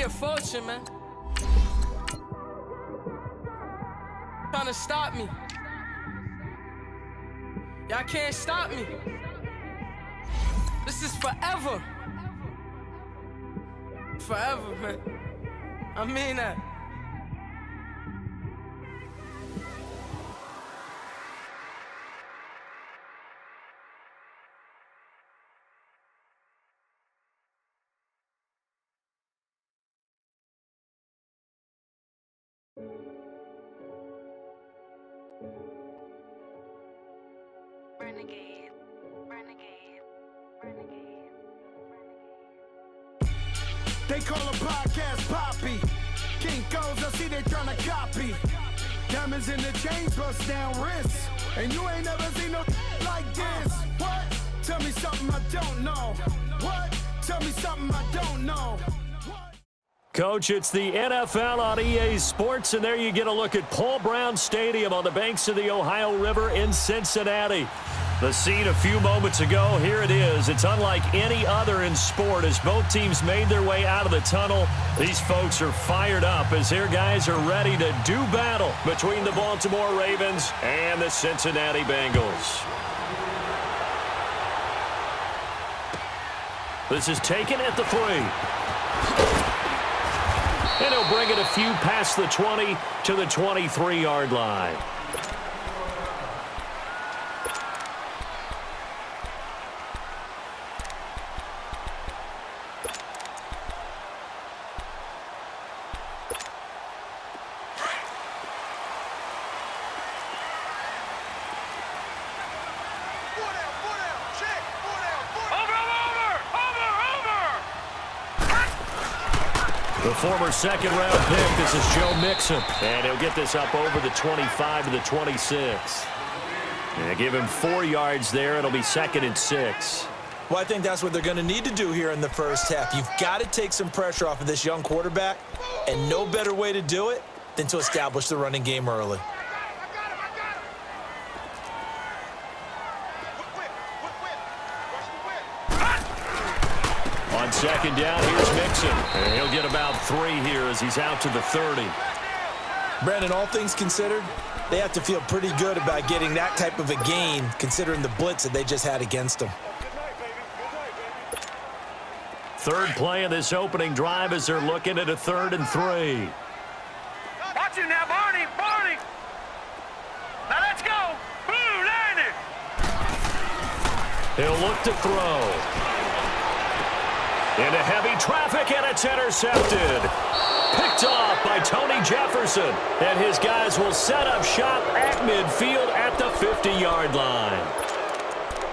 be a fortune, man. Trying to stop me. Y'all can't stop me. This is forever. Forever, man. I mean that. Renegade, renegade, renegade, renegade. They call a podcast Poppy. Kinkos, I see they tryna copy. Diamonds in the chains, bust down wrists. And you ain't never seen no like this. What? Tell me something I don't know. What? Tell me something I don't know. Coach, it's the NFL on EA Sports, and there you get a look at Paul Brown Stadium on the banks of the Ohio River in Cincinnati. The scene a few moments ago, here it is. It's unlike any other in sport as both teams made their way out of the tunnel. These folks are fired up as their guys are ready to do battle between the Baltimore Ravens and the Cincinnati Bengals. This is taken at the 3. And he'll bring it a few past the 20 to the 23-yard line. The former second-round pick, this is Joe Mixon. And he'll get this up over the 25 to the 26. And give him 4 yards there. It'll be 2nd and 6. Well, I think that's what they're going to need to do here in the first half. You've got to take some pressure off of this young quarterback, and no better way to do it than to establish the running game early. On second down, here's Mixon. And he'll get about 3 here as he's out to the 30. Brandon, all things considered, they have to feel pretty good about getting that type of a gain considering the blitz that they just had against them. Third play of this opening drive as they're looking at a 3rd and 3. Watch it now, Barney, Barney. Now let's go. Blue, landed. He'll look to throw. Into heavy traffic, and it's intercepted. Picked off by Tony Jefferson. And his guys will set up shop at midfield at the 50-yard line.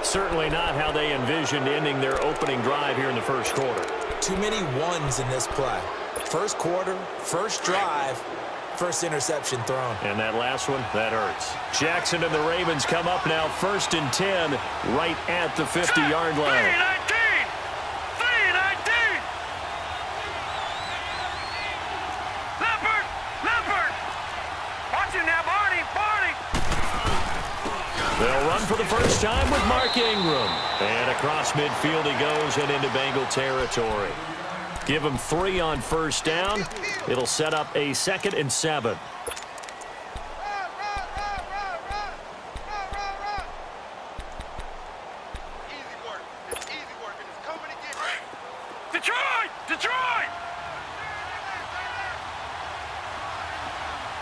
Certainly not how they envisioned ending their opening drive here in the first quarter. Too many ones in this play. First quarter, first drive, first interception thrown. And that last one, that hurts. Jackson and the Ravens come up now 1st and 10 right at the 50-yard line. 3-19. They'll run for the first time with Mark Ingram. And across midfield he goes and into Bengal territory. Give him 3 on first down. It'll set up a 2nd and 7. Detroit! Detroit!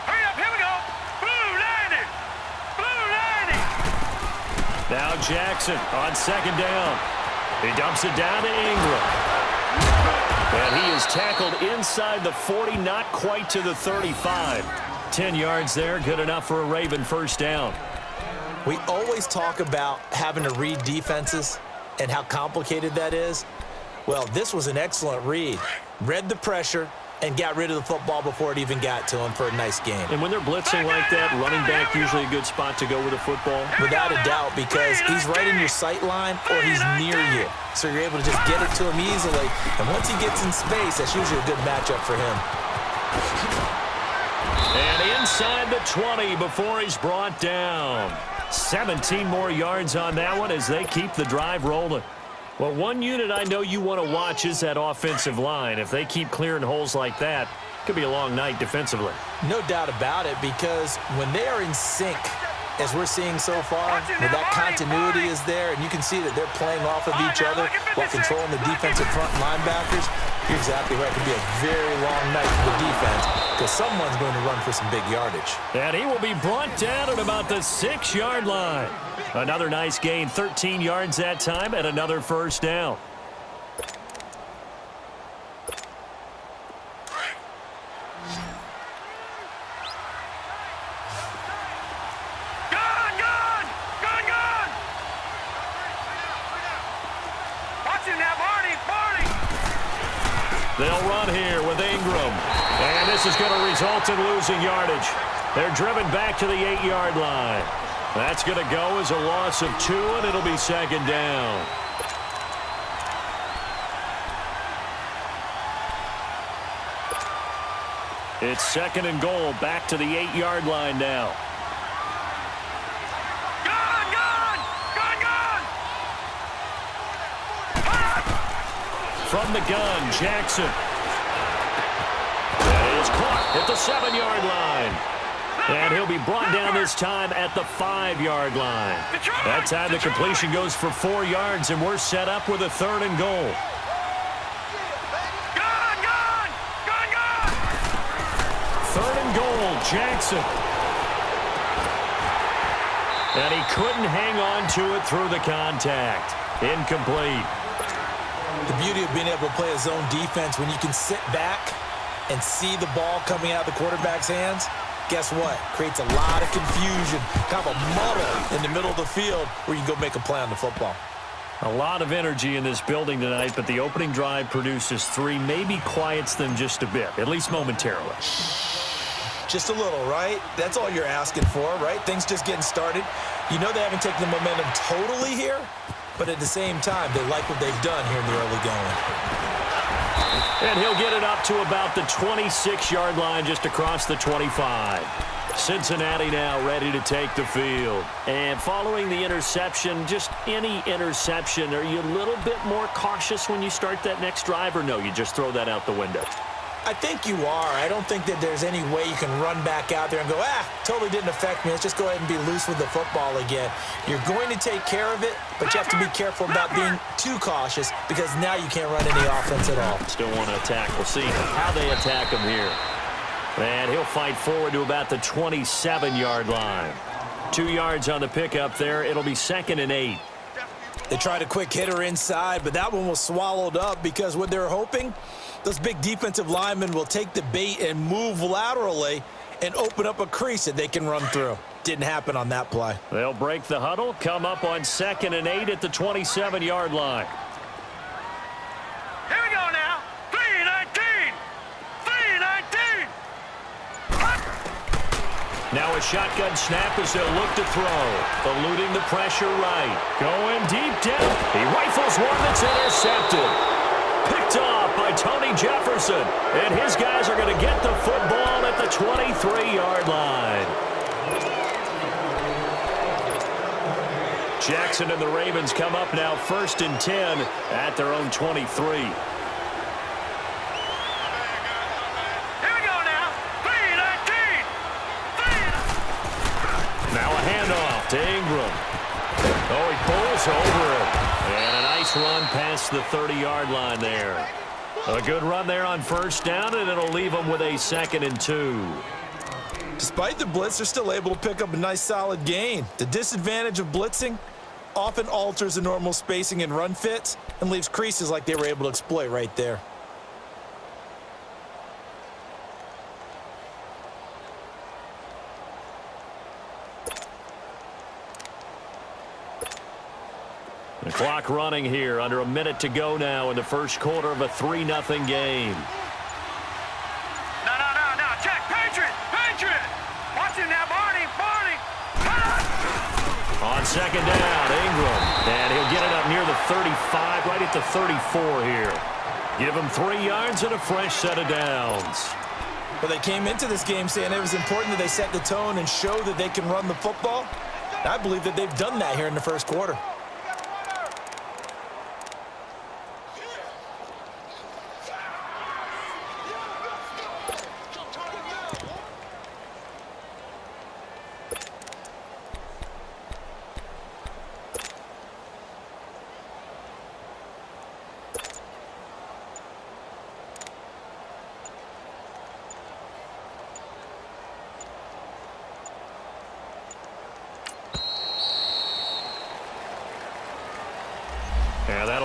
Hurry up, here we go! Blue landed! Blue landed! Now Jackson on 2nd down. He dumps it down to Ingram. And he is tackled inside the 40, not quite to the 35. 10 yards there, good enough for a Raven first down. We always talk about having to read defenses and how complicated that is. Well, this was an excellent read. Read the pressure and got rid of the football before it even got to him for a nice game. And when they're blitzing like that, running back usually a good spot to go with the football. Without a doubt, because he's right in your sight line or he's near you. So you're able to just get it to him easily. And once he gets in space, that's usually a good matchup for him. And inside the 20 before he's brought down. 17 more yards on that one as they keep the drive rolling. Well, one unit I know you want to watch is that offensive line. If they keep clearing holes like that, it could be a long night defensively. No doubt about it, because when they are in sync, as we're seeing so far, when that continuity is there, and you can see that they're playing off of each other while controlling the defensive front linebackers, you're exactly right. It could be a very long night for the defense because someone's going to run for some big yardage. And he will be brought down at about the 6-yard line. Another nice gain, 13 yards that time, and another first down. They'll run here with Ingram. And this is going to result in losing yardage. They're driven back to the 8-yard line. That's going to go as a loss of 2, and it'll be second down. It's second and goal, back to the 8-yard line now. From the gun, Jackson. That is caught at the 7-yard line. And he'll be brought down this time at the 5-yard line. That time the completion goes for 4 yards, and we're set up with a third and goal. Third and goal, Jackson. And he couldn't hang on to it through the contact. Incomplete. The beauty of being able to play a zone defense when you can sit back and see the ball coming out of the quarterback's hands, guess what? Creates a lot of confusion, kind of a muddle in the middle of the field where you can go make a play on the football. A lot of energy in this building tonight, but the opening drive produces 3, maybe quiets them just a bit, at least momentarily. Just a little, right? That's all you're asking for, right? Things just getting started. You know they haven't taken the momentum totally here, but at the same time, they like what they've done here in the early going. And he'll get it up to about the 26-yard line, just across the 25. Cincinnati now ready to take the field. And following the interception, just any interception, are you a little bit more cautious when you start that next drive, or no, you just throw that out the window? I think you are. I don't think that there's any way you can run back out there and go, totally didn't affect me. Let's just go ahead and be loose with the football again. You're going to take care of it, but you have to be careful about being too cautious because now you can't run any offense at all. Still want to attack. We'll see how they attack him here. And he'll fight forward to about the 27-yard line. 2 yards on the pickup there. It'll be second and 8. They tried a quick hitter inside, but that one was swallowed up because what they're hoping, those big defensive linemen will take the bait and move laterally and open up a crease that they can run through. Didn't happen on that play. They'll break the huddle, come up on second and 8 at the 27-yard line. Here we go now. 3-19. 3-19. Now a shotgun snap as they'll look to throw. Eluding the pressure right. Going deep down. He rifles one that's intercepted. Picked off by Tony Jefferson. And his guys are going to get the football at the 23-yard line. Jackson and the Ravens come up now first and 10 at their own 23. Now a handoff to Ingram. Oh, he pulls over it. And a nice run past the 30-yard line there. A good run there on first down, and it'll leave them with a second and 2. Despite the blitz, they're still able to pick up a nice solid gain. The disadvantage of blitzing often alters the normal spacing and run fits and leaves creases like they were able to exploit right there. The clock running here, under a minute to go now in the first quarter of a 3-0 game. No. Check. Patriot. Watch him now, Barney. On second down, Ingram. And he'll get it up near the 35, right at the 34 here. Give him 3 yards and a fresh set of downs. Well, they came into this game saying it was important that they set the tone and show that they can run the football. I believe that they've done that here in the first quarter.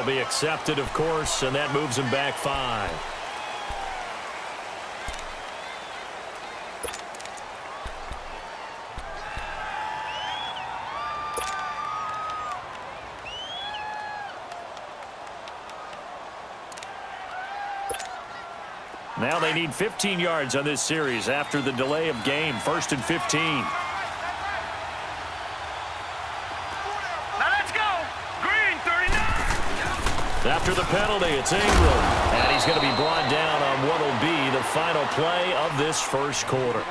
That'll be accepted, of course, and that moves him back 5. Now they need 15 yards on this series after the delay of game. 1st and 15. Now let's go. Green 39. After the penalty, it's Ingram. And he's going to be brought down on what will be the final play of this first quarter.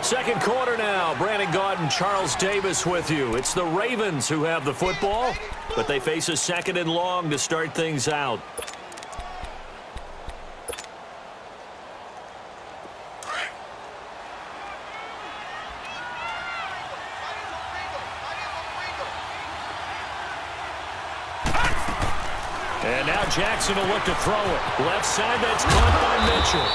Second quarter now. Brandon Gaudin, Charles Davis with you. It's the Ravens who have the football, but they face a 2nd and long to start things out. And now Jackson will look to throw it. Left side, that's caught by Mitchell.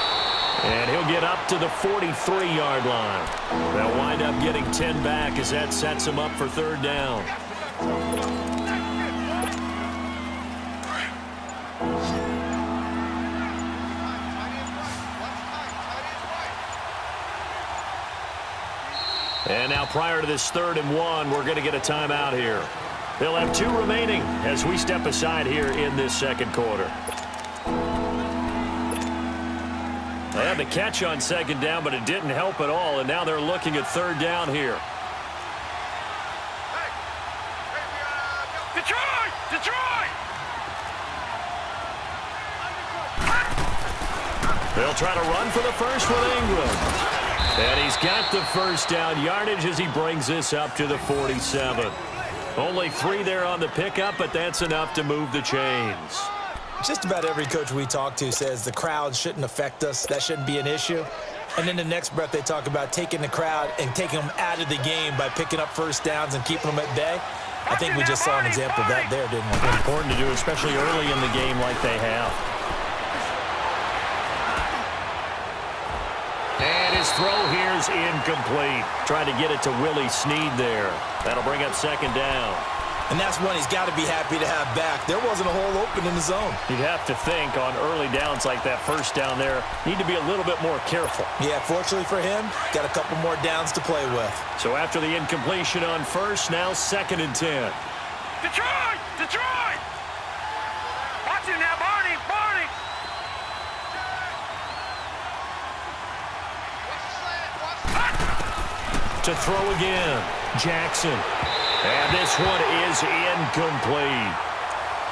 And he'll get up to the 43-yard line. They'll wind up getting 10 back as that sets him up for 3rd down. And now prior to this 3rd and 1, we're going to get a timeout here. They'll have 2 remaining as we step aside here in this second quarter. They had the catch on 2nd down, but it didn't help at all, and now they're looking at 3rd down here. Detroit! Detroit! They'll try to run for the first with Ingram. And he's got the first down yardage as he brings this up to the 47. Only 3 there on the pickup, but that's enough to move the chains. Just about every coach we talk to says the crowd shouldn't affect us. That shouldn't be an issue. And in the next breath, they talk about taking the crowd and taking them out of the game by picking up first downs and keeping them at bay. I think we just saw an example of that there, didn't we? Important to do, especially early in the game like they have. And his throw here is incomplete. Trying to get it to Willie Snead there. That'll bring up 2nd down. And that's one he's got to be happy to have back. There wasn't a hole open in the zone. You'd have to think on early downs like that first down there, need to be a little bit more careful. Yeah, fortunately for him, got a couple more downs to play with. So after the incompletion on first, now 2nd and 10. Detroit! Detroit! Watch it now, Barney! Barney! To throw again, Jackson. And this one is incomplete.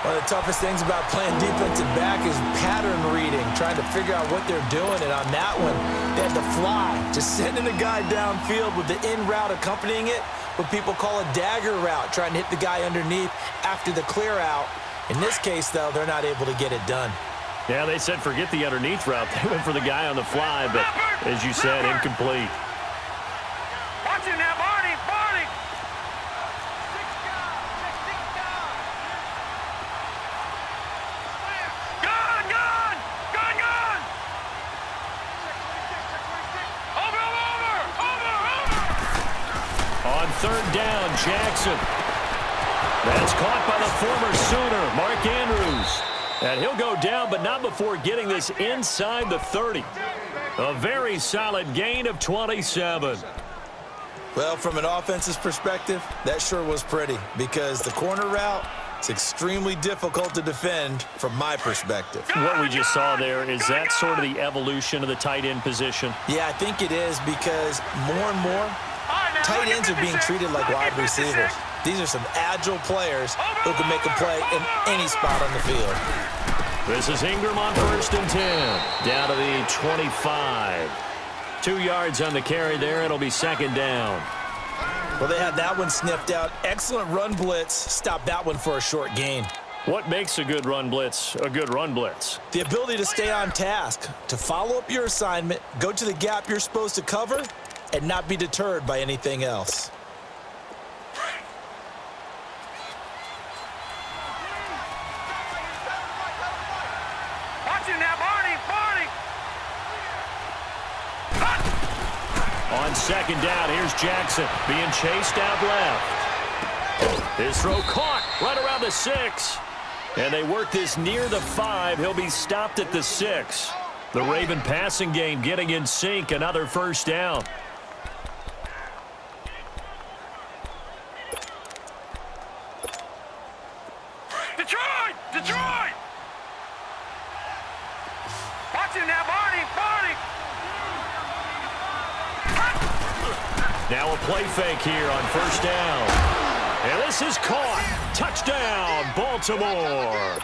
One of the toughest things about playing defensive back is pattern reading, trying to figure out what they're doing. And on that one, they had to fly, just sending the guy downfield with the in route accompanying it, what people call a dagger route, trying to hit the guy underneath after the clear out. In this case, though, they're not able to get it done. Yeah, they said forget the underneath route. They went for the guy on the fly, but as you said, incomplete. Watch it now, Barney! Barney! Gun! Gun! Gun! Gun! Over! Over! Over! Over! On 3rd down, Jackson. That's caught by the former Sooner, Mark Andrews. And he'll go down, but not before getting this inside the 30. A very solid gain of 27. Well, from an offense's perspective, that sure was pretty because the corner route is extremely difficult to defend from my perspective. What we just saw there, is that sort of the evolution of the tight end position? Yeah, I think it is because more and more, tight ends are being treated like wide receivers. These are some agile players who can make a play in any spot on the field. This is Ingram on 1st and 10. Down to the 25. 2 yards on the carry there. It'll be 2nd down. Well, they had that one sniffed out. Excellent run blitz. Stopped that one for a short gain. What makes a good run blitz a good run blitz? The ability to stay on task, to follow up your assignment, go to the gap you're supposed to cover, and not be deterred by anything else. Watch it now, Barney! Barney! On 2nd down, here's Jackson being chased out left. His throw caught right around the 6. And they work this near the 5. He'll be stopped at the 6. The Raven passing game getting in sync. Another first down. Detroit! Detroit! Watch him now, Barney! Barney! Now a play fake here on first down. And this is caught. Touchdown, Baltimore.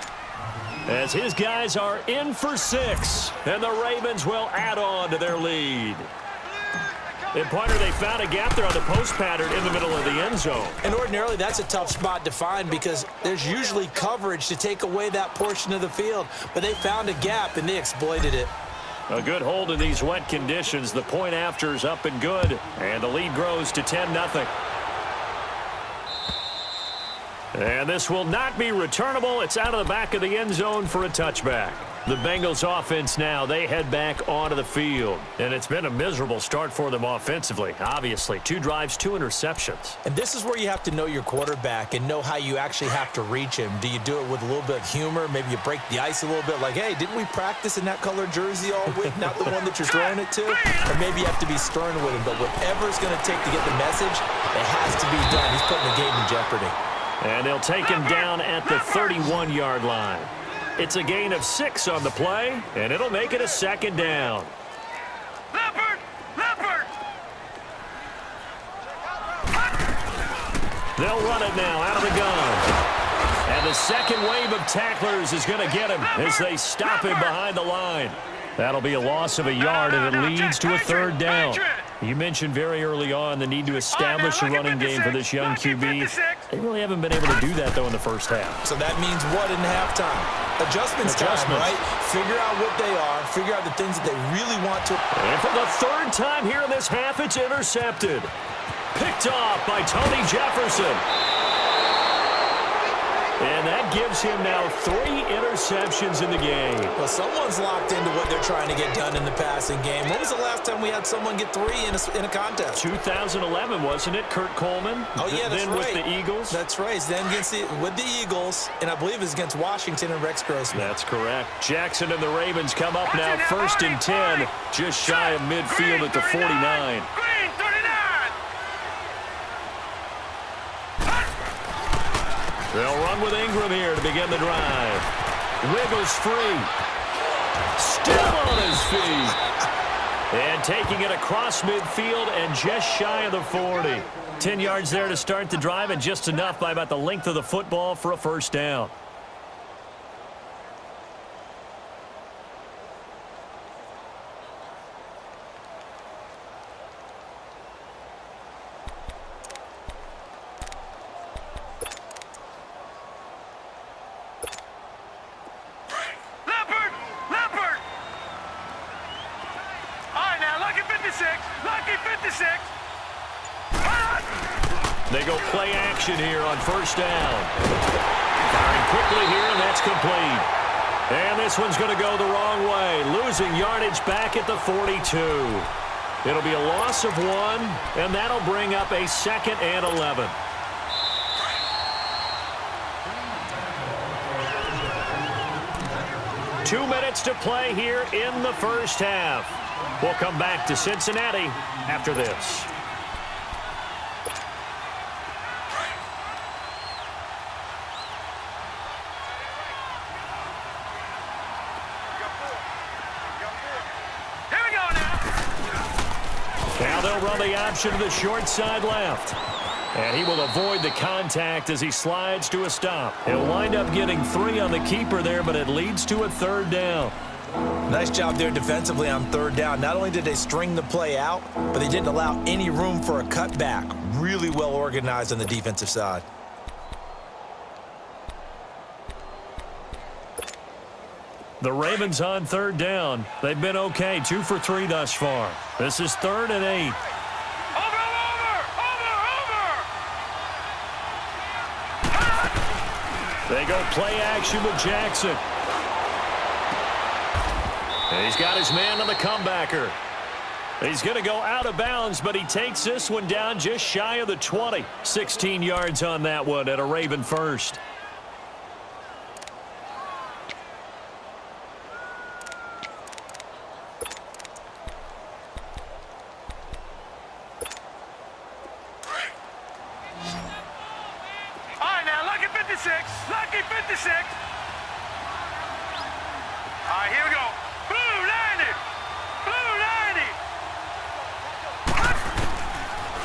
As his guys are in for 6. And the Ravens will add on to their lead. And, partner, they found a gap there on the post pattern in the middle of the end zone. And ordinarily, that's a tough spot to find because there's usually coverage to take away that portion of the field. But they found a gap, and they exploited it. A good hold in these wet conditions. The point after is up and good. And the lead grows to 10-0. And this will not be returnable. It's out of the back of the end zone for a touchback. The Bengals offense now, they head back onto the field. And it's been a miserable start for them offensively. Obviously, 2 drives, 2 interceptions. And this is where you have to know your quarterback and know how you actually have to reach him. Do you do it with a little bit of humor? Maybe you break the ice a little bit like, hey, didn't we practice in that color jersey all week? Not the one that you're throwing it to? Or maybe you have to be stern with him. But whatever it's going to take to get the message, it has to be done. He's putting the game in jeopardy. And they'll take him down at the 31-yard line. It's a gain of 6 on the play, and it'll make it a second down. Leopard! Leopard! They'll run it now out of the gun. And the second wave of tacklers is going to get him as they stop him behind the line. That'll be a loss of a yard, and it leads to a third down. You mentioned very early on the need to establish a running game for this young QB. They really haven't been able to do that, though, in the first half. So that means what in halftime? Adjustments time, right? Figure out what they are. Figure out the things that they really want to. And for the 3rd time here in this half, it's intercepted. Picked off by Tony Jefferson. And that gives him now 3 interceptions in the game. Well, someone's locked into what they're trying to get done in the passing game. When was the last time we had someone get 3 in a contest? 2011, wasn't it? Kurt Coleman. Oh, yeah, that's then right. With the Eagles. That's right. Then with the Eagles, and I believe it was against Washington and Rex Grossman. That's correct. Jackson and the Ravens come up now 1st and 10, just shy of midfield at the 49. They'll run with Ingram here to begin the drive. Wiggles free. Still on his feet. And taking it across midfield and just shy of the 40. 10 yards there to start the drive and just enough by about the length of the football for a first down. They go play action here on first down. Firing quickly here, and that's complete. And this one's going to go the wrong way. Losing yardage back at the 42. It'll be a loss of 1, and that'll bring up a 2nd and 11. Two minutes to play here in the first half. We'll come back to Cincinnati after this. Now they'll run the option to the short side left. And he will avoid the contact as he slides to a stop. He'll wind up getting 3 on the keeper there, but it leads to a 3rd down. Nice job there defensively on 3rd down. Not only did they string the play out, but they didn't allow any room for a cutback. Really well organized on the defensive side. The Ravens on 3rd down. They've been okay, 2 for 3 thus far. This is 3rd and 8. They go play action with Jackson. And he's got his man on the comebacker. He's going to go out of bounds, but he takes this one down just shy of the 20. 16 yards on that one at a Raven first.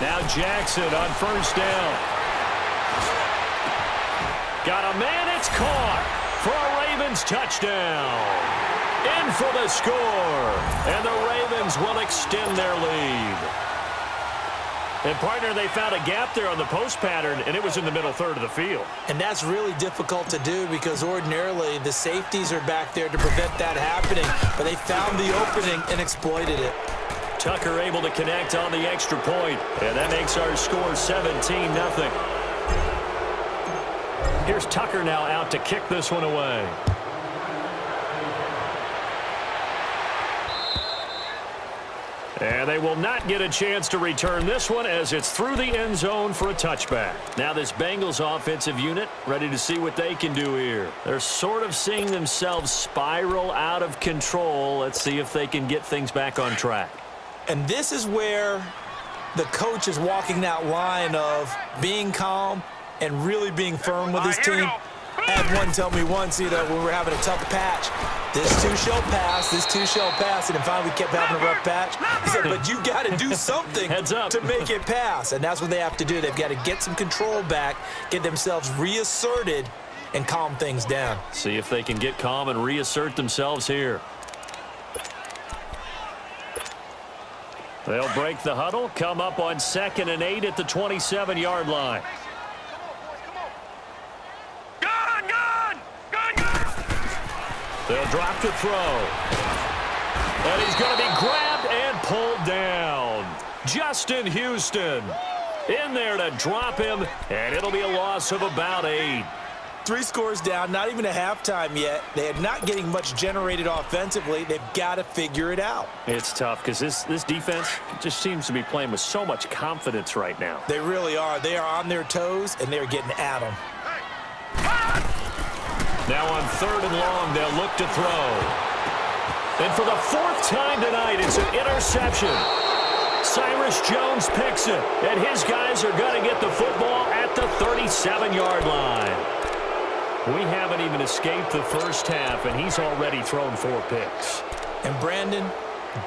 Now Jackson on first down. Got a man, it's caught for a Ravens touchdown. In for the score, and the Ravens will extend their lead. And, partner, they found a gap there on the post pattern, and it was in the middle third of the field. And that's really difficult to do because ordinarily the safeties are back there to prevent that happening, but they found the opening and exploited it. Tucker able to connect on the extra point, and that makes our score 17-0. Here's Tucker now out to kick this one away. And they will not get a chance to return this one as it's through the end zone for a touchback. Now this Bengals offensive unit ready to see what they can do here. They're sort of seeing themselves spiral out of control. Let's see if they can get things back on track. And this is where the coach is walking that line of being calm and really being firm with his team. I had one tell me once, when we were having a tough patch, this too shall pass, this too shall pass, and then finally we kept having a rough patch. He said, but you got to do something to make it pass, and that's what they have to do. They've got to get some control back, get themselves reasserted, and calm things down. See if they can get calm and reassert themselves here. They'll break the huddle, come up on 2nd and 8 at the 27-yard line. They'll drop to throw. And he's going to be grabbed and pulled down. Justin Houston in there to drop him, and it'll be a loss of about 8. 3 scores down, not even a halftime yet. They are not getting much generated offensively. They've got to figure it out. It's tough because this defense just seems to be playing with so much confidence right now. They really are. They are on their toes, and they're getting at them. Now on 3rd and long, they'll look to throw. And for the 4th time tonight, it's an interception. Cyrus Jones picks it, and his guys are going to get the football at the 37-yard line. We haven't even escaped the first half, and he's already thrown 4 picks. And Brandon,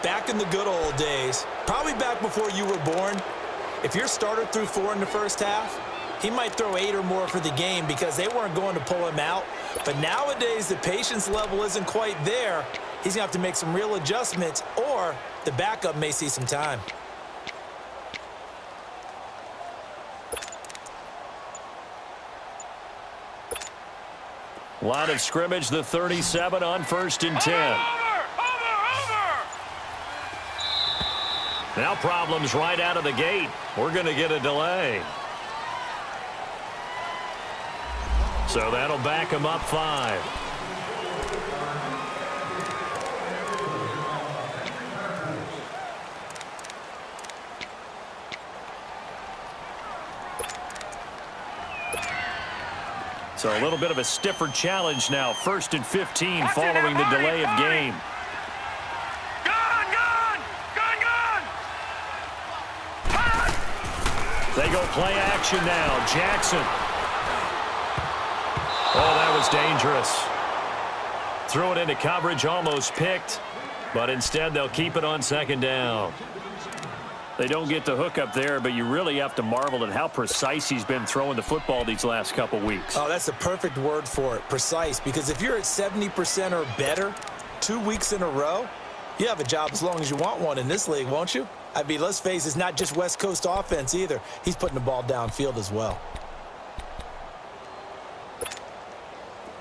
back in the good old days, probably back before you were born, if your starter threw 4 in the first half, he might throw 8 or more for the game because they weren't going to pull him out. But nowadays, the patience level isn't quite there. He's going to have to make some real adjustments, or the backup may see some time. Line of scrimmage, the 37 on 1st and 10. Now problems right out of the gate. We're going to get a delay. So that'll back him up 5. So a little bit of a stiffer challenge now. 1st and 15 following the delay of game. They go play action now. Jackson. Oh, that was dangerous. Threw it into coverage, almost picked, but instead they'll keep it on 2nd down. They don't get the hook up there, but you really have to marvel at how precise he's been throwing the football these last couple weeks. Oh, that's the perfect word for it, precise, because if you're at 70% or better 2 weeks in a row, you have a job as long as you want one in this league, won't you? I mean, let's face it, it's not just West Coast offense either. He's putting the ball downfield as well.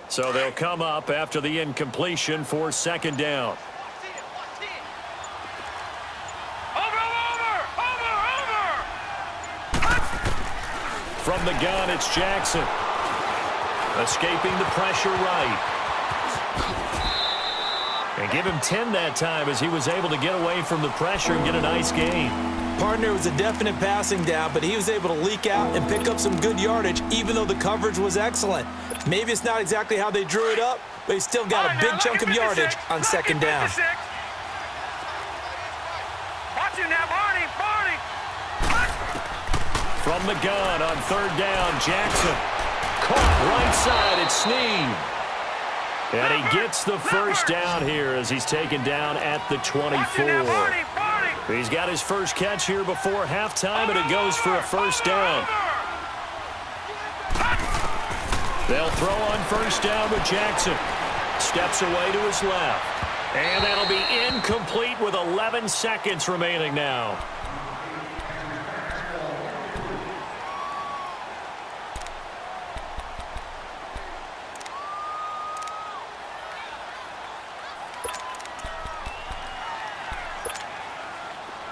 So they'll come up after the incompletion for 2nd down. From the gun, it's Jackson. Escaping the pressure right. And give him 10 that time as he was able to get away from the pressure and get a nice gain. Partner was a definite passing down, but he was able to leak out and pick up some good yardage, even though the coverage was excellent. Maybe it's not exactly how they drew it up, but he still got a big chunk of yardage on 2nd down. Watch him now, Barney. From the gun on 3rd down, Jackson. Caught right side, it's Snead. And he gets the first down here as he's taken down at the 24. He's got his first catch here before halftime, and it goes for a first down. They'll throw on first down with Jackson. Steps away to his left. And that'll be incomplete with 11 seconds remaining now.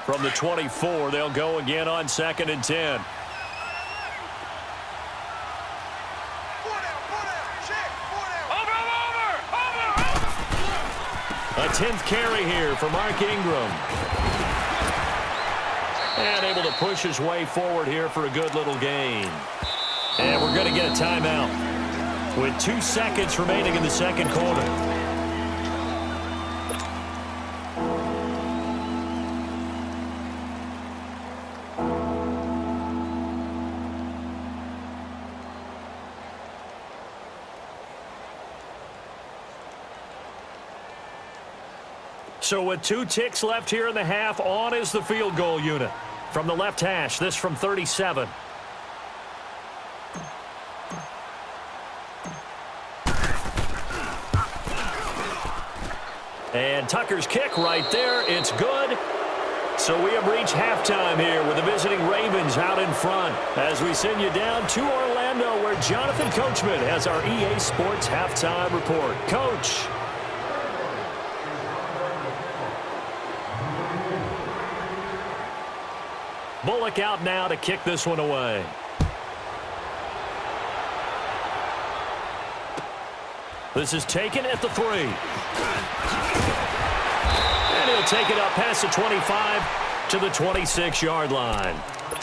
From the 24, they'll go again on 2nd and 10. A 10th carry here for Mark Ingram. And able to push his way forward here for a good little gain. And we're going to get a timeout with 2 seconds remaining in the second quarter. So with 2 ticks left here in the half, on is the field goal unit. From the left hash, this from 37. And Tucker's kick right there. It's good. So we have reached halftime here with the visiting Ravens out in front as we send you down to Orlando where Jonathan Coachman has our EA Sports halftime report. Coach. Bullock out now to kick this one away. This is taken at the 3. And he'll take it up past the 25 to the 26-yard line.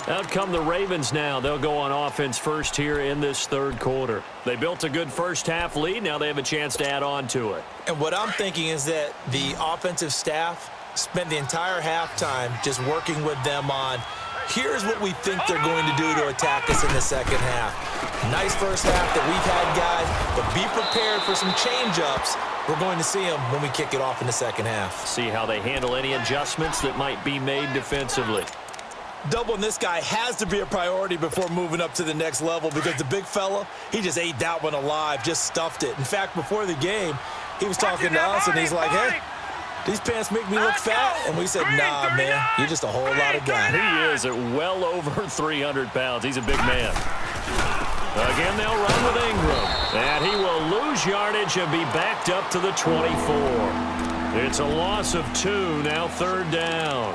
Out come the Ravens now. They'll go on offense first here in this third quarter. They built a good first half lead. Now they have a chance to add on to it. And what I'm thinking is that the offensive staff spent the entire halftime just working with them on here's what we think they're going to do to attack us in the second half. Nice first half that we've had, guys, but be prepared for some change-ups. We're going to see them when we kick it off in the second half. See how they handle any adjustments that might be made defensively. Doubling this guy has to be a priority before moving up to the next level because the big fella, he just ate that one alive, just stuffed it. In fact, before the game, he was talking to us, and he's like, hey, these pants make me look fat. And we said, nah, man, you're just a whole lot of guy. He is at well over 300 pounds. He's a big man. Again, they'll run with Ingram. And he will lose yardage and be backed up to the 24. It's a loss of 2, now third down.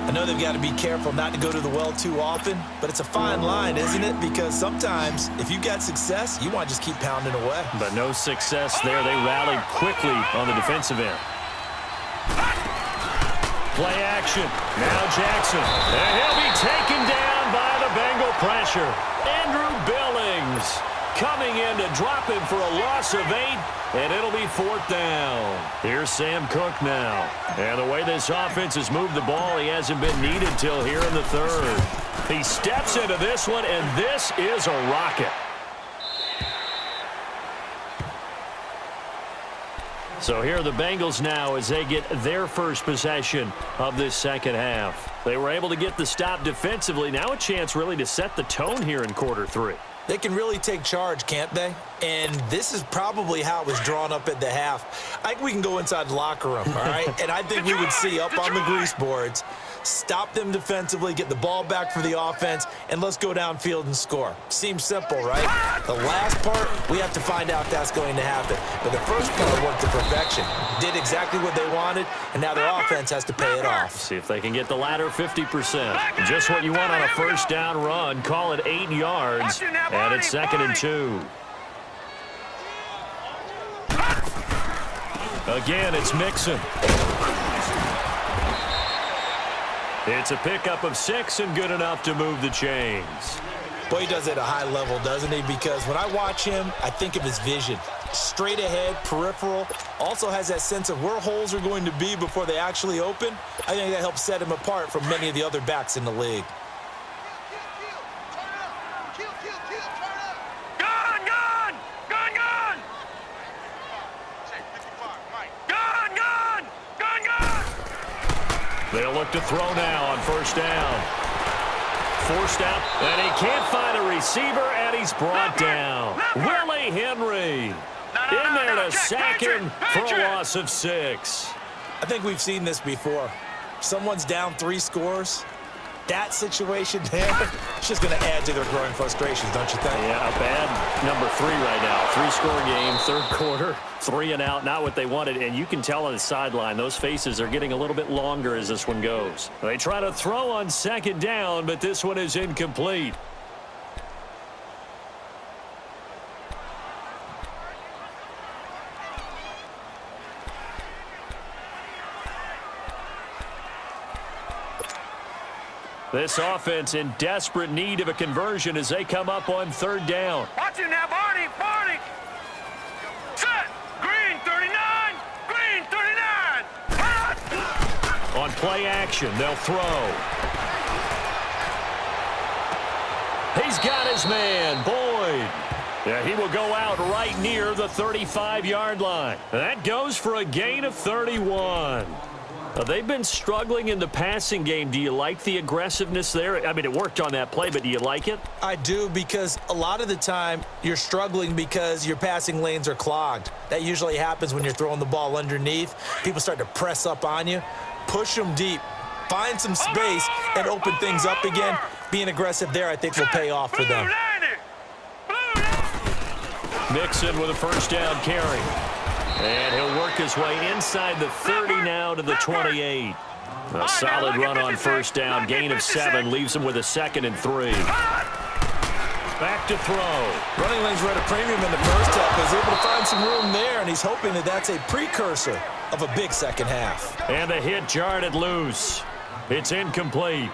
I know they've got to be careful not to go to the well too often, but it's a fine line, isn't it? Because sometimes if you got success, you want to just keep pounding away. But no success there. They rallied quickly on the defensive end. Play action. Now Jackson. And he'll be taken down by the Bengal pressure. Andrew Billings coming in to drop him for a loss of 8, and it'll be 4th down. Here's Sam Cook now. And the way this offense has moved the ball, he hasn't been needed till here in the third. He steps into this one, and this is a rocket. So here are the Bengals now as they get their first possession of this second half. They were able to get the stop defensively. Now a chance really to set the tone here in quarter 3. They can really take charge, can't they? And this is probably how it was drawn up at the half. I think we can go inside the locker room, all right? And I think we would see up on the grease boards, stop them defensively, get the ball back for the offense, and let's go downfield and score. Seems simple, right? The last part, we have to find out if that's going to happen. But the first part worked to perfection. Did exactly what they wanted, and now their offense has to pay it off. See if they can get the latter 50%. Just what you want on a first down run. Call it 8 yards, and it's 2nd and 2. Again, it's Mixon. It's a pickup of 6 and good enough to move the chains. Boy, he does it at a high level, doesn't he? Because when I watch him, I think of his vision. Straight ahead, peripheral. Also has that sense of where holes are going to be before they actually open. I think that helps set him apart from many of the other backs in the league. They'll look to throw now on first down. Forced out, and he can't find a receiver, and he's brought down. Willie Henry in there to sack him for a loss of 6. I think we've seen this before. Someone's down 3 scores. That situation there, it's just going to add to their growing frustrations, don't you think? Yeah, a bad number 3 right now. 3-score game, third quarter, 3 and out, not what they wanted. And you can tell on the sideline, those faces are getting a little bit longer as this one goes. They try to throw on second down, but this one is incomplete. This offense in desperate need of a conversion as they come up on third down. Watch it now, Barney. Barney. Set. Green 39. Green 39. Hot. On play action, they'll throw. He's got his man, Boyd. Yeah, he will go out right near the 35-yard line. That goes for a gain of 31. They've been struggling in the passing game. Do you like the aggressiveness there? I mean, it worked on that play, but do you like it? I do, because a lot of the time you're struggling because your passing lanes are clogged. That usually happens when you're throwing the ball underneath. People start to press up on you. Push them deep. Find some space and open things up again. Being aggressive there, I think, will pay off for them. Mixon with a first down carry. And he'll work his way inside the 30 now to the 28. A solid run on first down. Gain of 7 leaves him with a 2nd and 3. Back to throw. Running lanes were at a premium in the first half. He was able to find some room there, and he's hoping that that's a precursor of a big second half. And the hit jarred it loose. It's incomplete.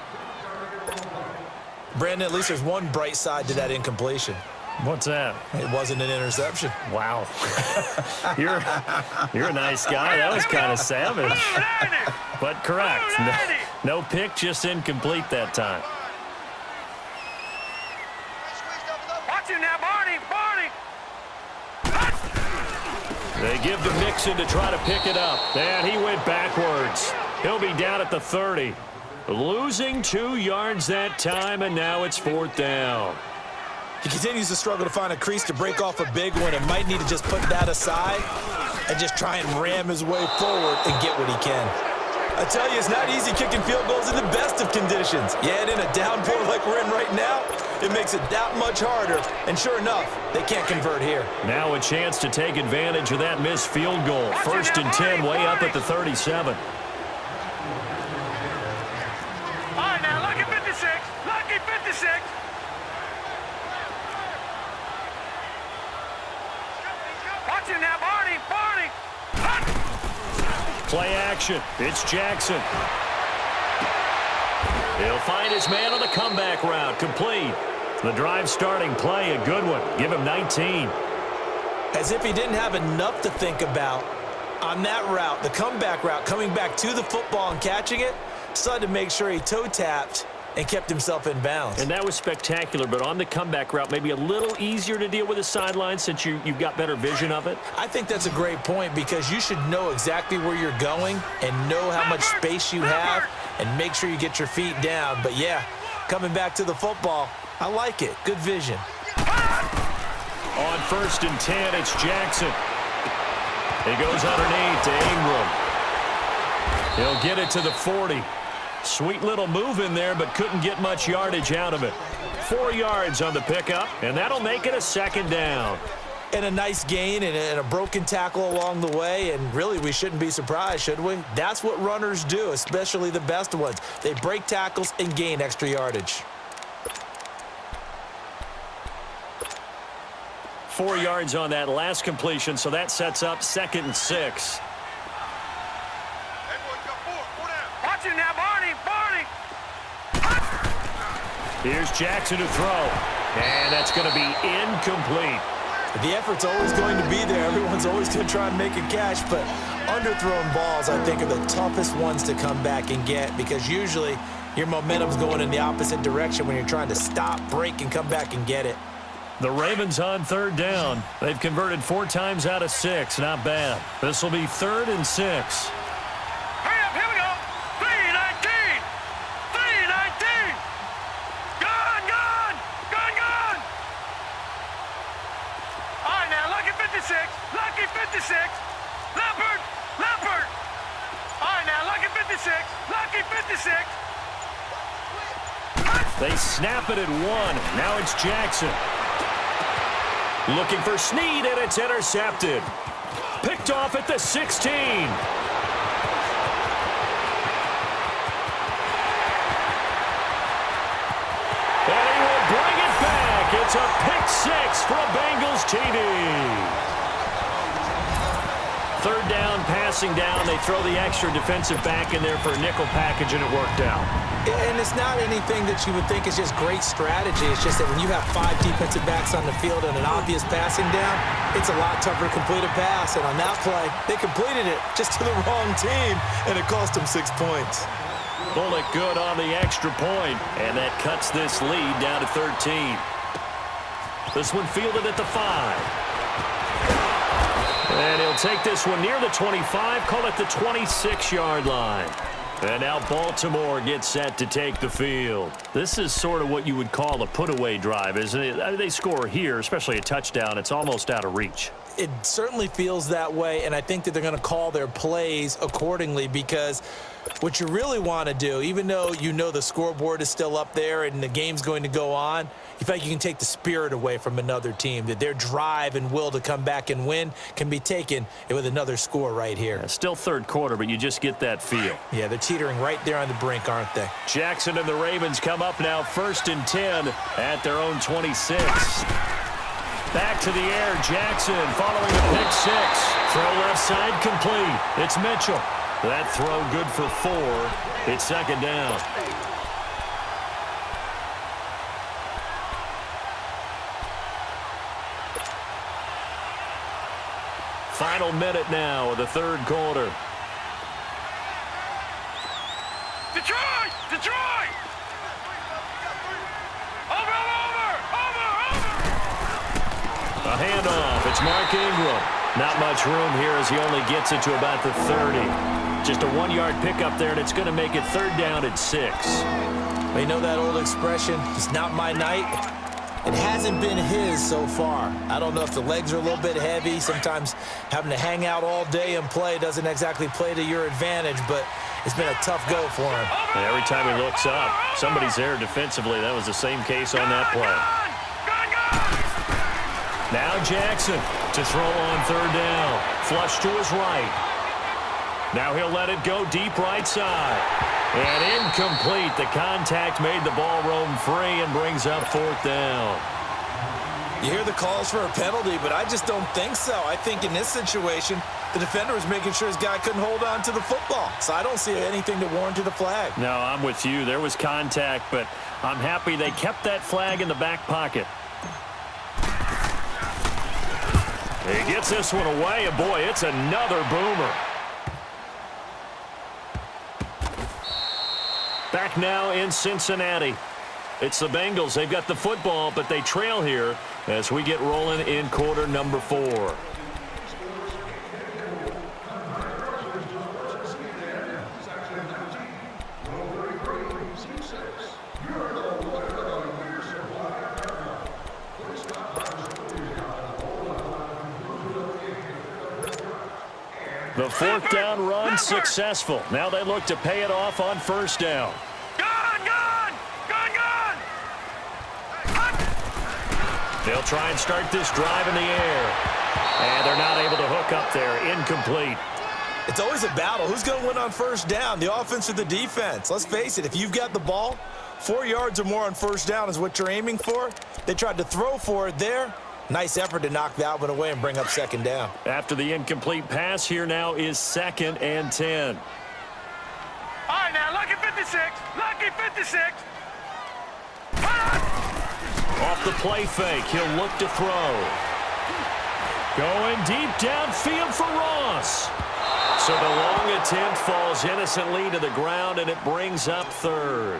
Brandon, at least there's one bright side to that incompletion. What's that? It wasn't an interception. Wow. You're a nice guy. That was kind of savage. But correct. No pick, just incomplete that time. Watch it now, Barney. Barney. They give to Mixon to try to pick it up. And he went backwards. He'll be down at the 30. Losing 2 yards that time, and now it's 4th down. He continues to struggle to find a crease to break off a big one and might need to just put that aside and just try and ram his way forward and get what he can. I tell you, it's not easy kicking field goals in the best of conditions. Yet in a downpour like we're in right now, it makes it that much harder. And sure enough, they can't convert here. Now a chance to take advantage of that missed field goal. 1st and 10, way up at the 37. All right, now, lucky 56. Lucky 56. Watch it now, Barney. Barney. Play action. It's Jackson. He'll find his man on the comeback route. Complete. The drive starting play, a good one. Give him 19. As if he didn't have enough to think about on that route, the comeback route, coming back to the football and catching it, decided to make sure he toe-tapped and kept himself in bounds. And that was spectacular, but on the comeback route, maybe a little easier to deal with the sideline since you've got better vision of it. I think that's a great point, because you should know exactly where you're going and know how much space you have and make sure you get your feet down. But, yeah, coming back to the football, I like it. Good vision. On 1st and 10, it's Jackson. He goes underneath to Ingram. He'll get it to the 40. Sweet little move in there, but couldn't get much yardage out of it. 4 yards on the pickup, and that'll make it a 2nd down. And a nice gain and a broken tackle along the way, and really we shouldn't be surprised, should we? That's what runners do, especially the best ones. They break tackles and gain extra yardage. 4 yards on that last completion, so that sets up 2nd and 6. Watch it now, Barney. Barney. Here's Jackson to throw, and that's going to be incomplete. The effort's always going to be there. Everyone's always going to try and make a catch, but underthrown balls, I think, are the toughest ones to come back and get, because usually your momentum's going in the opposite direction when you're trying to stop, break, and come back and get it. The Ravens on 3rd down. They've converted 4 times out of 6. Not bad. This will be 3rd and 6. Hurry up, here we go. 3, 19. 56. Leopard. Leopard. All right, now, lucky 56. Lucky 56. They snap it at 1. Now it's Jackson. Looking for Snead, and it's intercepted. Picked off at the 16. And he will bring it back. It's a pick 6 for a Bengals TD. Third down, passing down. They throw the extra defensive back in there for a nickel package, and it worked out. And it's not anything that you would think is just great strategy. It's just that when you have 5 defensive backs on the field and an obvious passing down, it's a lot tougher to complete a pass. And on that play, they completed it just to the wrong team, and it cost them 6 points. Bullock good on the extra point, and that cuts this lead down to 13. This one fielded at the 5. And he'll take this one near the 25, call it the 26-yard line. And now Baltimore gets set to take the field. This is sort of what you would call a put-away drive, isn't it? They score here, especially a touchdown. It's almost out of reach. It certainly feels that way, and I think that they're going to call their plays accordingly, because what you really want to do, even though you know the scoreboard is still up there and the game's going to go on, you feel like you can take the spirit away from another team, that their drive and will to come back and win can be taken with another score right here. Yeah, still third quarter, but you just get that feel. Yeah, they're teetering right there on the brink, aren't they? Jackson and the Ravens come up now 1st and 10 at their own 26. Back to the air, Jackson following the pick 6. Throw left side complete. It's Mitchell. That throw good for 4. It's second down. Final minute now of the third quarter. Detroit! Detroit! Over! A handoff. It's Mark Ingram. Not much room here as he only gets it to about the 30. Just a 1-yard pickup there, and it's going to make it third down at 6. You know that old expression, it's not my night? It hasn't been his so far. I don't know if the legs are a little bit heavy. Sometimes having to hang out all day and play doesn't exactly play to your advantage, but it's been a tough go for him. And every time he looks up, somebody's there defensively. That was the same case on that play. Now Jackson to throw on third down. Flush to his right. Now he'll let it go deep right side. And incomplete. The contact made the ball roam free and brings up 4th down. You hear the calls for a penalty, but I just don't think so. I think in this situation, the defender was making sure his guy couldn't hold on to the football. So I don't see anything to warrant the flag. No, I'm with you. There was contact, but I'm happy they kept that flag in the back pocket. He gets this one away, and boy, it's another boomer. Back now in Cincinnati. It's the Bengals. They've got the football, but they trail here as we get rolling in quarter number 4. The 4th down run successful. Now they look to pay it off on 1st down. They'll try and start this drive in the air. And they're not able to hook up there. Incomplete. It's always a battle. Who's going to win on 1st down, the offense or the defense? Let's face it, if you've got the ball, 4 yards or more on 1st down is what you're aiming for. They tried to throw for it there. Nice effort to knock that one away and bring up 2nd down. After the incomplete pass, here now is 2nd and 10. All right, now, lucky 56. Lucky 56. Off the play fake, he'll look to throw. Going deep downfield for Ross. So the long attempt falls innocently to the ground, and it brings up 3rd.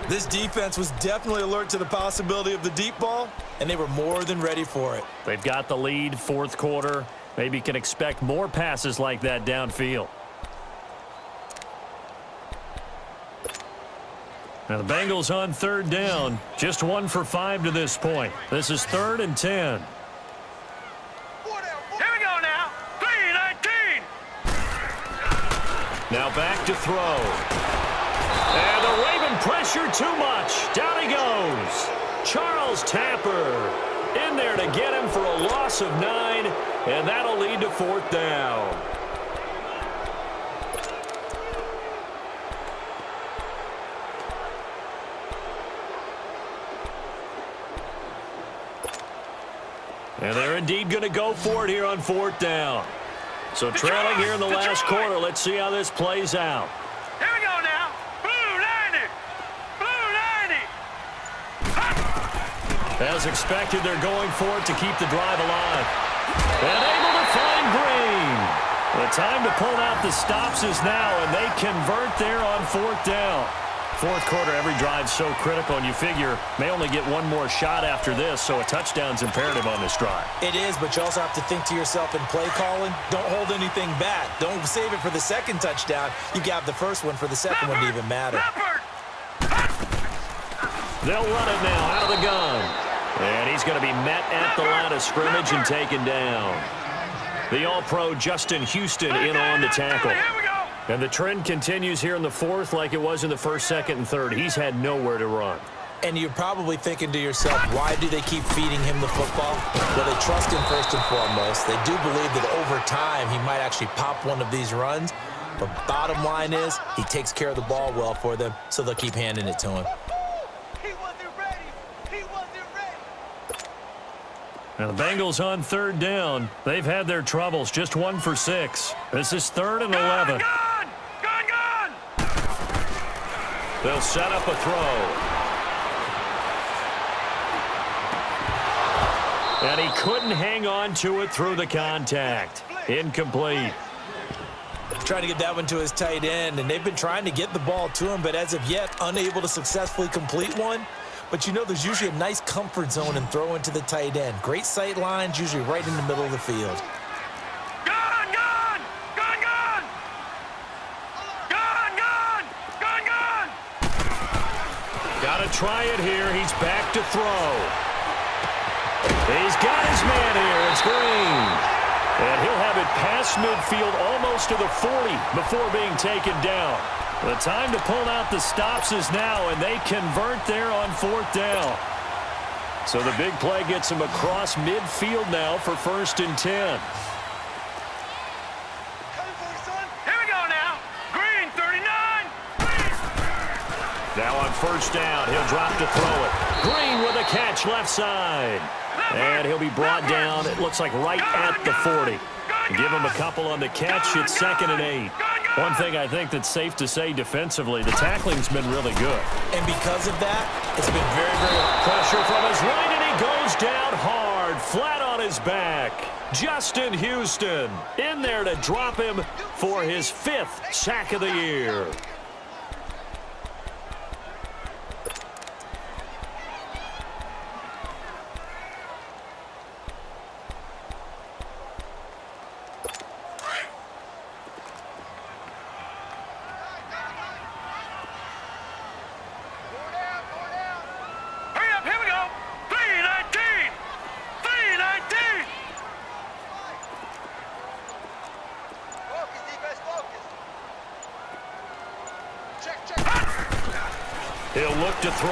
This defense was definitely alert to the possibility of the deep ball, and they were more than ready for it. They've got the lead, 4th quarter. Maybe can expect more passes like that downfield. Now the Bengals on 3rd down. Just 1 for 5 to this point. This is 3rd and 10. Here we go now. 3 Now back to throw. And the Raven pressure too much. Down he goes. Charles Tapper in there to get him for a loss of 9, and that'll lead to 4th down. And they're indeed going to go for it here on 4th down. So trailing here in the last quarter. Let's see how this plays out. Here we go now. Blue 90. Blue 90. As expected, they're going for it to keep the drive alive. And able to find Green. The time to pull out the stops is now, and they convert there on 4th down. 4th quarter, every drive's so critical, and you figure may only get one more shot after this, so a touchdown's imperative on this drive. It is, but you also have to think to yourself in play calling, don't hold anything back. Don't save it for the second touchdown. You got the first one for the second one to even matter. They'll run it now out of the gun. And he's going to be met at the line of scrimmage and taken down. The All-Pro Justin Houston in on the tackle. And the trend continues here in the 4th like it was in the 1st, 2nd, and 3rd. He's had nowhere to run. And you're probably thinking to yourself, why do they keep feeding him the football? Well, they trust him first and foremost. They do believe that over time he might actually pop one of these runs. But bottom line is he takes care of the ball well for them, so they'll keep handing it to him. He wasn't ready. He wasn't ready. Now the Bengals on 3rd down. They've had their troubles, just 1 for 6. This is 3rd and 11. Gone! They'll set up a throw. And he couldn't hang on to it through the contact. Incomplete. Trying to get that one to his tight end, and they've been trying to get the ball to him, but as of yet, unable to successfully complete one. But you know there's usually a nice comfort zone and throw into the tight end. Great sight lines, usually right in the middle of the field. Gone! Gone! Gone! Gone! Gone! Gone! Gone! Gone! Got to try it here. He's back to throw. He's got his man here. It's Green. And he'll have it past midfield almost to the 40 before being taken down. The time to pull out the stops is now, and they convert there on 4th down. So the big play gets him across midfield now for 1st and 10. Here we go now. Green 39. Now on 1st down, he'll drop to throw it. Green with a catch left side. And he'll be brought down, it looks like right at the 40. Give him a couple on the catch, it's 2nd and 8. One thing I think that's safe to say defensively, the tackling's been really good. And because of that, it's been very, very Pressure from his right, and he goes down hard, flat on his back. Justin Houston in there to drop him for his 5th sack of the year. He'll look to throw.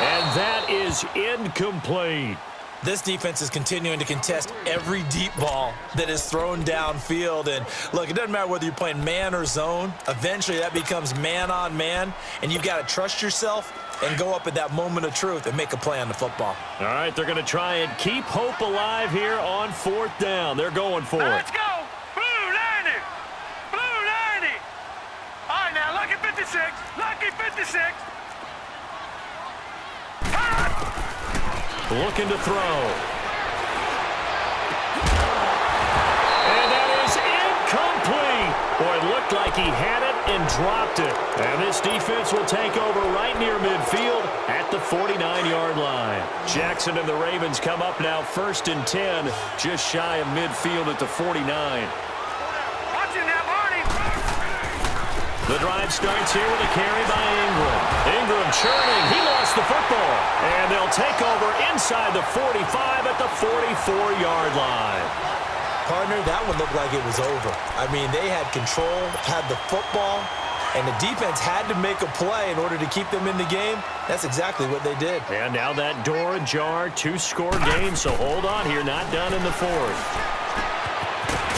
And that is incomplete. This defense is continuing to contest every deep ball that is thrown downfield. And look, it doesn't matter whether you're playing man or zone. Eventually that becomes man on man, and you've got to trust yourself and go up at that moment of truth and make a play on the football. All right, they're going to try and keep hope alive here on 4th down. They're going for it. Let's go. Blue 90. Blue 90. All right, now, lucky 56. Lucky 56. Looking to throw. And that is incomplete. Boy, it looked like he had it and dropped it. And this defense will take over right near midfield at the 49-yard line. Jackson and the Ravens come up now 1st and 10, just shy of midfield at the 49. Watch it now, Barney. The drive starts here with a carry by Ingram. Ingram churning. He lost the football. And they'll take over inside the 45 at the 44-yard line. Partner, that one looked like it was over. I mean, they had control, had the football, and the defense had to make a play in order to keep them in the game. That's exactly what they did. And now that door ajar, 2-score game, so hold on here, not done in the fourth.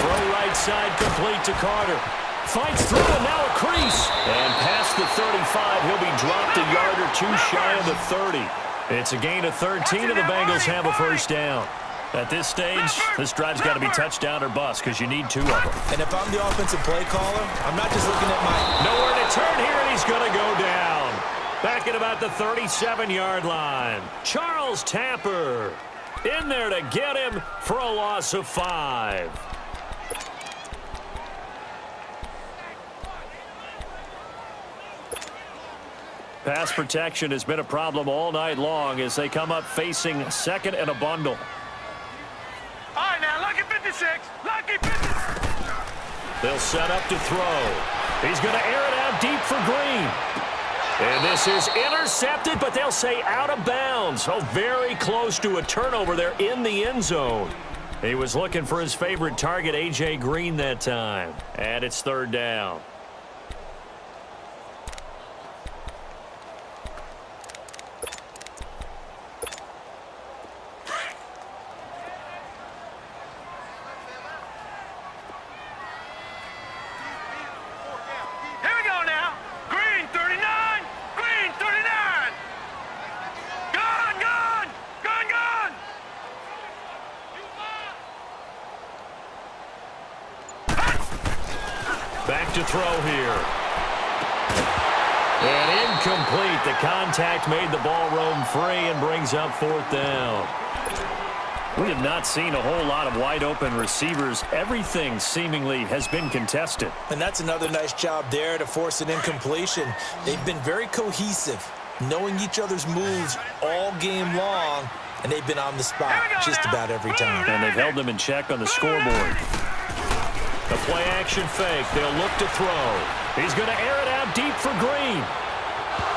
Throw right side complete to Carter. Fights through and now a crease. And past the 35, he'll be dropped a yard or two shy of the 30. It's a gain of 13 and the Bengals have a first down. At this stage, this drive's got to be touchdown or bust because you need 2 of them. And if I'm the offensive play caller, I'm not just looking at my... Nowhere to turn here, and he's going to go down. Back at about the 37-yard line. Charles Tapper in there to get him for a loss of 5. Pass protection has been a problem all night long as they come up facing second and a bundle. All right, now, lucky 56. Lucky 56. They'll set up to throw. He's going to air it out deep for Green. And this is intercepted, but they'll say out of bounds. Oh, very close to a turnover there in the end zone. He was looking for his favorite target, A.J. Green, that time. And it's third down. Back to throw here. And incomplete. The contact made the ball roam free and brings up fourth down. We have not seen a whole lot of wide-open receivers. Everything seemingly has been contested. And that's another nice job there to force an incompletion. They've been very cohesive, knowing each other's moves all game long, and they've been on the spot just about every time. And they've held them in check on the scoreboard. The play-action fake. They'll look to throw. He's going to air it out deep for Green.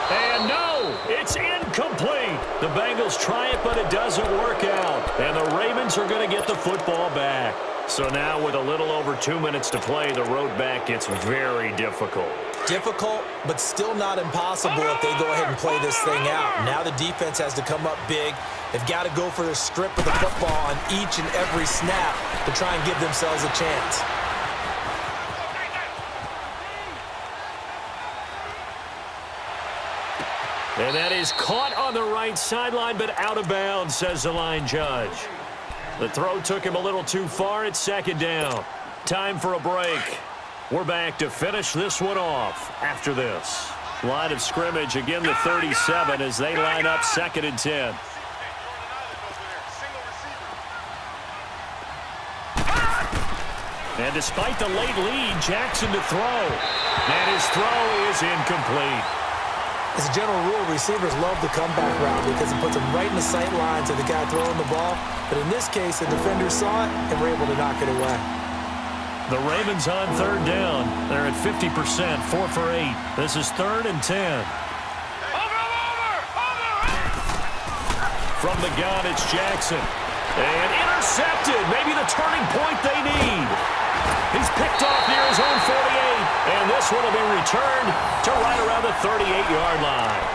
And no, it's incomplete. The Bengals try it, but it doesn't work out. And the Ravens are going to get the football back. So now with a little over 2 minutes to play, the road back gets very difficult. Difficult, but still not impossible if they go ahead and play this thing out. Now the defense has to come up big. They've got to go for the strip of the football on each and every snap to try and give themselves a chance. And that is caught on the right sideline, but out of bounds, says the line judge. The throw took him a little too far. It's second down. Time for a break. We're back to finish this one off after this. Line of scrimmage, again the 37 as they line up second and 10. And despite the late lead, Jackson to throw. And his throw is incomplete. As a general rule, receivers love the comeback route because it puts them right in the sight lines of the guy throwing the ball. But in this case, the defenders saw it and were able to knock it away. The Ravens on third down. They're at 50%, 4 for 8. This is third and 10. Over! From the gun, it's Jackson. And intercepted. Maybe the turning point they need. He's picked off near his own 48. And this one will be returned to right around the 38-yard line.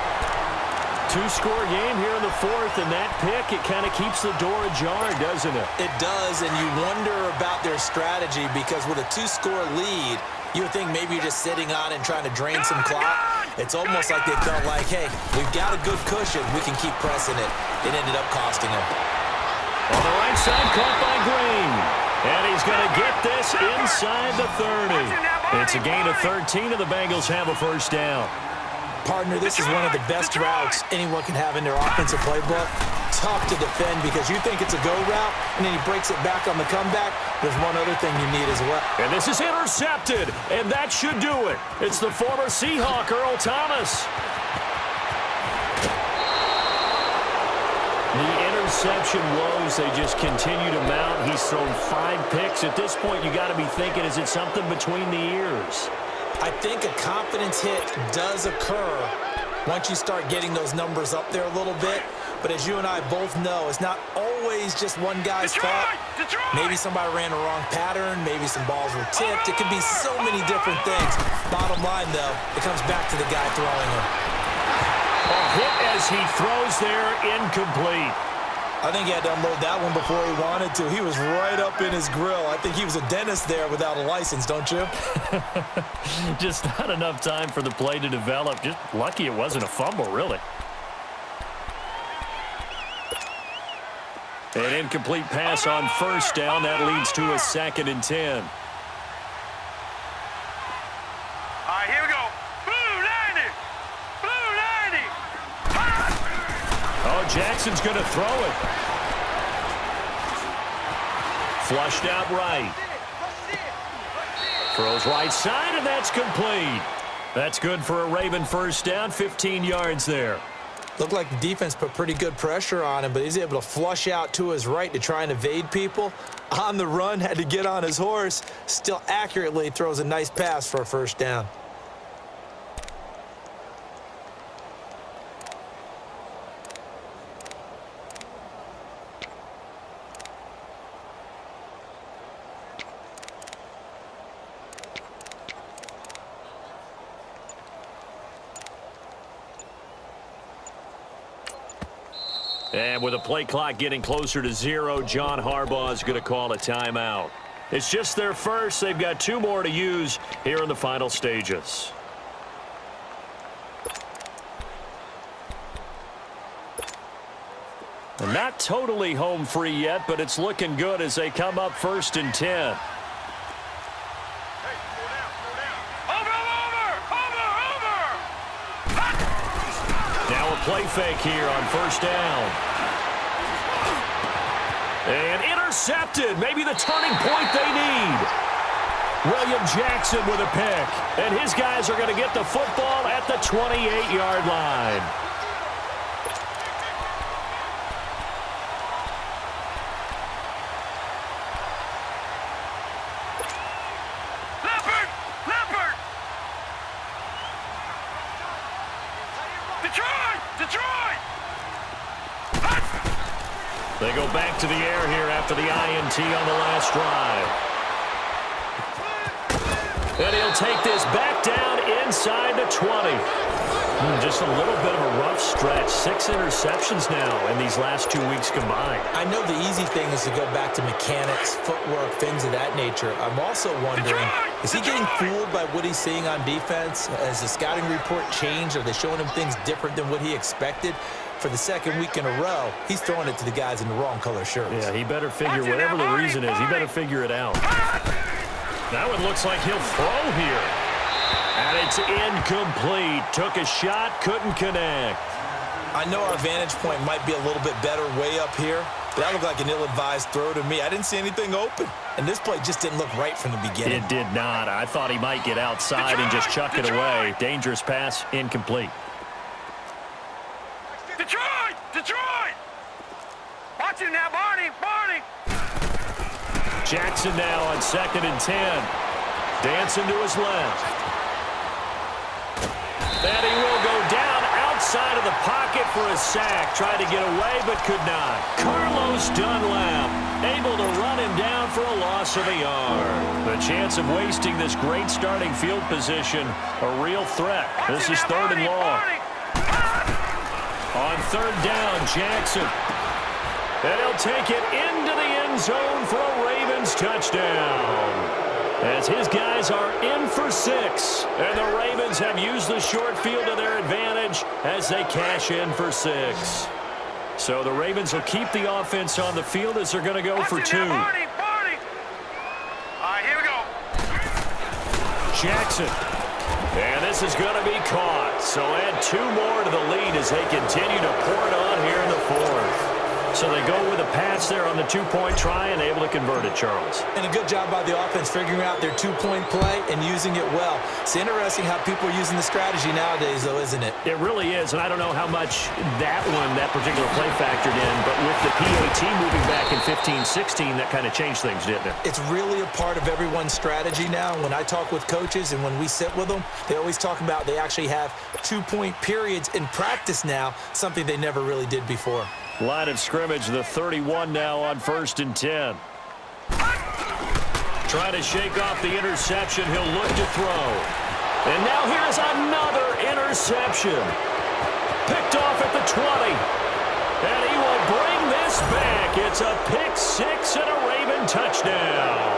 2-score game here in the fourth, and that pick, it kind of keeps the door ajar, doesn't it? It does, and you wonder about their strategy because with a 2-score lead, you would think maybe you're just sitting on and trying to drain some clock. It's almost like they felt like, hey, we've got a good cushion. We can keep pressing it. It ended up costing them. On the right side, caught by Green. And he's going to get this inside the 30. It's a gain of 13, and the Bengals have a first down. Partner, this is one of the best routes anyone can have in their offensive playbook. Tough to defend because you think it's a go route, and then he breaks it back on the comeback. There's one other thing you need as well. And this is intercepted, and that should do it. It's the former Seahawk, Earl Thomas. The interception woes, they just continue to mount. He's thrown 5 picks. At this point, you got to be thinking, is it something between the ears? I think a confidence hit does occur once you start getting those numbers up there a little bit. But as you and I both know, it's not always just one guy's fault. Maybe somebody ran the wrong pattern. Maybe some balls were tipped. It could be so many different things. Bottom line, though, it comes back to the guy throwing him. A hit as he throws there, incomplete. I think he had to unload that one before he wanted to. He was right up in his grill. I think he was a dentist there without a license, don't you? Just not enough time for the play to develop. Just lucky it wasn't a fumble, really. An incomplete pass on first down. That leads to a 2nd and 10. All right, here we go. Blue 90. Blue 90. Oh, Jackson's going to throw it. Flushed out right. Throws right side, and that's complete. That's good for a Raven first down, 15 yards there. Looked like the defense put pretty good pressure on him, but he's able to flush out to his right to try and evade people. On the run, had to get on his horse. Still accurately throws a nice pass for a first down. And with the play clock getting closer to 0, John Harbaugh is going to call a timeout. It's just their first. They've got 2 more to use here in the final stages. And not totally home free yet, but it's looking good as they come up 1st and 10. Play fake here on first down. And intercepted. Maybe the turning point they need. William Jackson with a pick. And his guys are going to get the football at the 28-yard line. They go back to the air here after the INT on the last drive. And he'll take this back down inside the 20. Just a little bit of a rough stretch. 6 interceptions now in these last 2 weeks combined. I know the easy thing is to go back to mechanics, footwork, things of that nature. I'm also wondering, is he getting fooled by what he's seeing on defense? Has the scouting report changed? Are they showing him things different than what he expected? For the 2nd week in a row, he's throwing it to the guys in the wrong color shirts. Yeah, he better figure, whatever the reason is, he better figure it out. That one looks like he'll throw here. And it's incomplete. Took a shot, couldn't connect. I know our vantage point might be a little bit better way up here, but that looked like an ill-advised throw to me. I didn't see anything open. And this play just didn't look right from the beginning. It did not. I thought he might get outside and just chuck it away. Dangerous pass, incomplete. Detroit! Watch him now, Barney! Jackson now on 2nd and 10. Dancing to his left. And he will go down outside of the pocket for a sack. Tried to get away, but could not. Carlos Dunlap able to run him down for a loss of a yard. The chance of wasting this great starting field position, a real threat. This is 3rd and long. On 3rd down, Jackson. And he'll take it into the end zone for a Ravens touchdown. As his guys are in for 6. And the Ravens have used the short field to their advantage as they cash in for 6. So the Ravens will keep the offense on the field as they're going to go for 2. All right, here we go. Jackson. And this is going to be caught. So add 2 more to the lead as they continue to pour it on here in the 4th. So they go with a pass there on the two-point try and able to convert it, Charles. And a good job by the offense figuring out their two-point play and using it well. It's interesting how people are using the strategy nowadays, though, isn't it? It really is, and I don't know how much that particular play factored in, but with the PAT moving back in 15-16, that kind of changed things, didn't it? It's really a part of everyone's strategy now. When I talk with coaches and when we sit with them, they always talk about they actually have two-point periods in practice now, something they never really did before. Line of scrimmage, the 31 now on 1st and 10. Trying to shake off the interception. He'll look to throw. And now here's another interception. Picked off at the 20. And he will bring this back. It's a pick six and a Raven touchdown.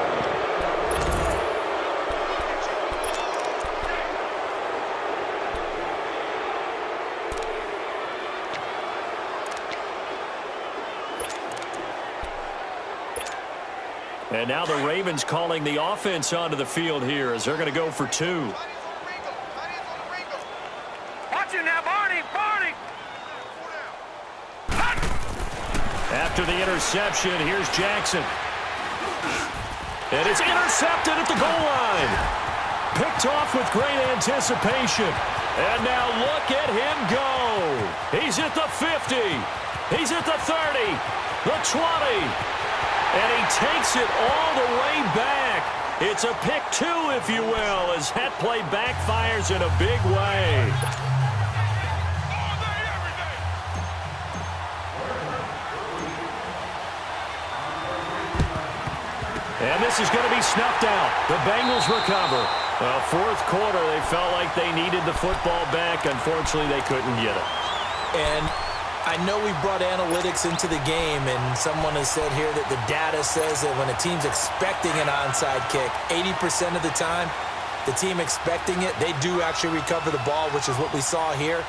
And now the Ravens calling the offense onto the field here as they're going to go for two. Watch it now, Barney. After the interception, here's Jackson. And it's intercepted at the goal line. Picked off with great anticipation. And now look at him go. He's at the 50. He's at the 30. The 20. And he takes it all the way back. It's a pick two, if you will, as that play backfires in a big way. And this is going to be snuffed out. The Bengals recover. Well, fourth quarter, they felt like they needed the football back. Unfortunately, they couldn't get it. And I know we brought analytics into the game, and someone has said here that the data says that when a team's expecting an onside kick, 80% of the time, the team expecting it, they do actually recover the ball, which is what we saw here.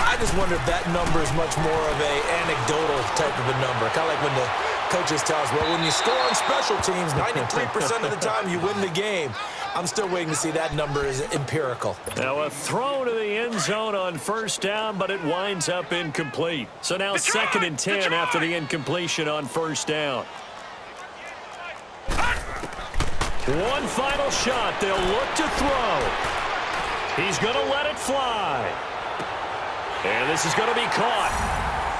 I just wonder if that number is much more of a anecdotal type of a number. Kind of like when the coaches tell us, well, when you score on special teams, 93% of the time you win the game. I'm still waiting to see that number is empirical. Now a throw to the end zone on first down, but it winds up incomplete. So now 2nd and 10 after the incompletion on first down. One final shot. They'll look to throw. He's going to let it fly. And this is going to be caught.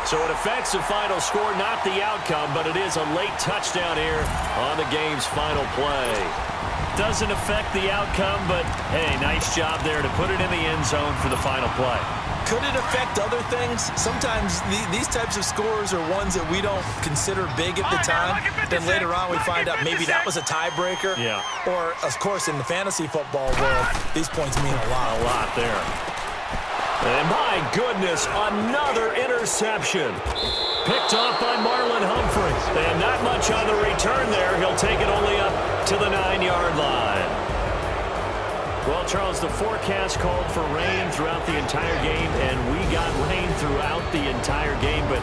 So it affects the final score, not the outcome, but it is a late touchdown here on the game's final play. Doesn't affect the outcome, but, hey, nice job there to put it in the end zone for the final play. Could it affect other things? Sometimes these types of scores are ones that we don't consider big at the time. Then later on we find out maybe that was a tiebreaker. Yeah. Or, of course, in the fantasy football world, these points mean a lot. A lot there. And my goodness, another interception. Picked off by Marlon Humphrey. And not much on the return there. He'll take it only up to the 9-yard line. Well, Charles, the forecast called for rain throughout the entire game, and we got rain throughout the entire game. But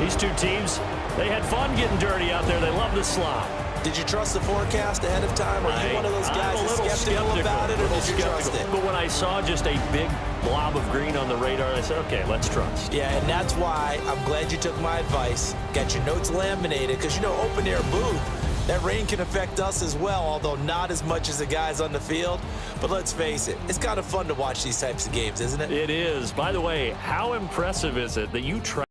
these two teams, they had fun getting dirty out there. They love the slop. Did you trust the forecast ahead of time? Are you one of those guys that's skeptical about it, or did you trust it? But when I saw just a big blob of green on the radar, I said, okay, let's trust. Yeah, and that's why I'm glad you took my advice. Got your notes laminated, because, you know, open-air booth, that rain can affect us as well, although not as much as the guys on the field. But let's face it, it's kind of fun to watch these types of games, isn't it? It is. By the way, how impressive is it that you try